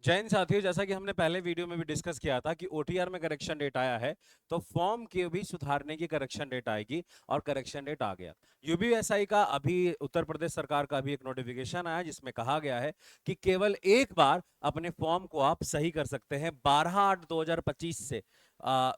जैन साथियों, जैसा कि हमने पहले वीडियो में भी डिस्कस किया था कि ओटीआर में करेक्शन डेट आया है, तो फॉर्म के भी सुधारने की करेक्शन डेट आएगी और करेक्शन डेट आ गया। यूबीएसआई का अभी उत्तर प्रदेश सरकार का भी एक नोटिफिकेशन आया जिसमें कहा गया है कि केवल एक बार अपने फॉर्म को आप सही कर सकते हैं 12/8/2025 से।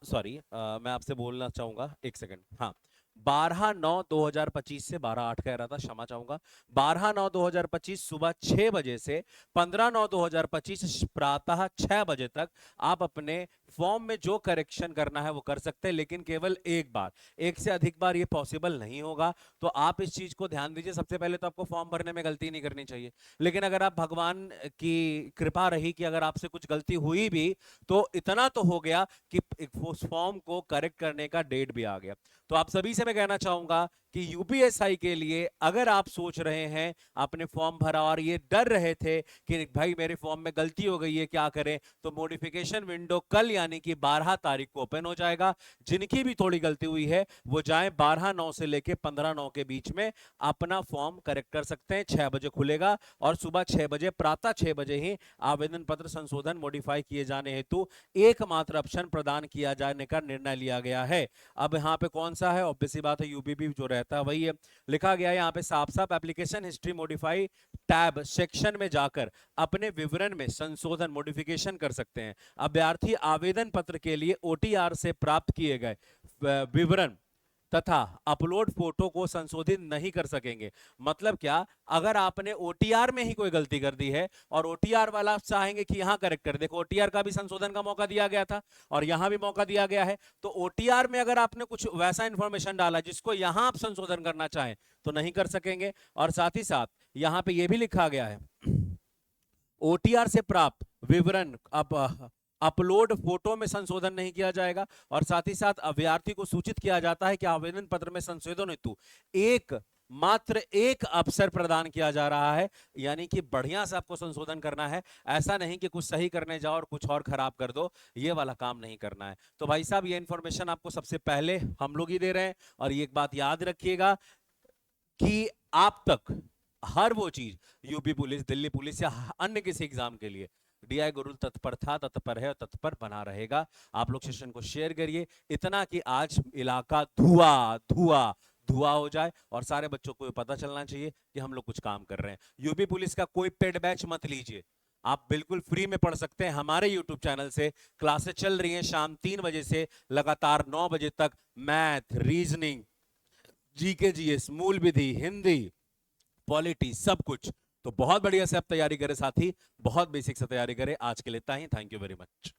सॉरी, मैं आपसे बोलना चाहूंगा, एक सेकंड। हाँ, 12/9/2025 से, 12/8 कह रहा था, क्षमा चाहूंगा। 12/9/2025 सुबह 6 बजे से 15/9/2025 प्रातः 6 बजे तक आप अपने फॉर्म में जो करेक्शन करना है वो कर सकते हैं, लेकिन केवल एक बार। एक से अधिक बार ये पॉसिबल नहीं होगा, तो आप इस चीज को ध्यान दीजिए। सबसे पहले तो आपको फॉर्म भरने में गलती नहीं करनी चाहिए, लेकिन अगर आप, भगवान की कृपा रही कि अगर आपसे कुछ गलती हुई भी, तो इतना तो हो गया कि उस फॉर्म को करेक्ट करने का डेट भी आ गया। तो आप सभी से मैं कहना चाहूंगा कि यूपीएसआई के लिए अगर आप सोच रहे हैं, आपने फॉर्म भरा और ये डर रहे थे कि भाई मेरे फॉर्म में गलती हो गई है, क्या करें, तो मॉडिफिकेशन विंडो कल यानी कि 12 तारीख को ओपन हो जाएगा। जिनकी भी थोड़ी गलती हुई है वो जाएं, 12/9 से लेके 15/9 के बीच में अपना फॉर्म करेक्ट कर सकते हैं। 6 बजे खुलेगा और सुबह 6 बजे, प्रातः 6 बजे ही आवेदन पत्र संशोधन मॉडिफाई किए जाने हेतु एकमात्र ऑप्शन प्रदान किया जाने का निर्णय लिया गया है। अब यहाँ पे कौन सा है, ऑब्वियसली बात है यूबीबी जो रहता है वही है। लिखा गया है यहाँ पे साफ साफ, application history modify tab section में जाकर अपने विवरण में संशोधन मॉडिफिकेशन कर सकते हैं। अभ्यर्थी आवेदन पत्र के लिए ओटीआर से प्राप्त किए गए विवरण तथा अपलोड फोटो को संशोधित नहीं कर सकेंगे। मतलब क्या, अगर आपने ओटीआर में ही कोई गलती कर दी है और ओटीआर वाला चाहेंगे कि यहां करेक्ट कर, देखो ओटीआर का भी संशोधन का मौका दिया गया था और यहां भी मौका दिया गया है, तो ओटीआर में अगर आपने कुछ वैसा इंफॉर्मेशन डाला जिसको यहां आप संशोधन करना चाहें तो नहीं कर सकेंगे। और साथ ही साथ यहां पे यह भी लिखा गया है, ओटीआर से प्राप्त विवरण अब अपलोड फोटो में संशोधन नहीं किया जाएगा। और साथ ही साथ अभ्यर्थी को सूचित किया जाता है कि आवेदन पत्र में संशोधन हेतु एक मात्र एक अवसर प्रदान किया जा रहा है, यानी कि बढ़िया से आपको संशोधन करना है। ऐसा नहीं कि कुछ सही करने जाओ और कुछ और खराब कर दो, ये वाला काम नहीं करना है। तो भाई साहब, ये इंफॉर्मेशन आपको सबसे पहले हम लोग ही दे रहे हैं। और ये एक बात याद रखिएगा कि आप तक हर वो चीज, यूपी पुलिस, दिल्ली पुलिस या अन्य किसी एग्जाम के लिए डीआई गुरुल तत्पर था, तत्पर है और तत्पर बना रहेगा। आप लोग सेशन को शेयर करिए, इतना कि आज इलाका धुआं धुआं धुआं हो जाए और सारे बच्चों को पता चलना चाहिए कि हम लोग कुछ काम कर रहे हैं। यूपी पुलिस का कोई पेड बैच मत लीजिए, आप बिल्कुल फ्री में पढ़ सकते हैं। हमारे यूट्यूब चैनल से क्लासेस चल रही हैं शाम 3 बजे से लगातार 9 बजे तक। मैथ, रीजनिंग, जीके, जीएस, मूल विधि, हिंदी, पॉलिटी, सब कुछ। तो बहुत बढ़िया से आप तैयारी करें साथी, बहुत बेसिक से तैयारी करें। आज के लिए इतना ही। Thank you very much.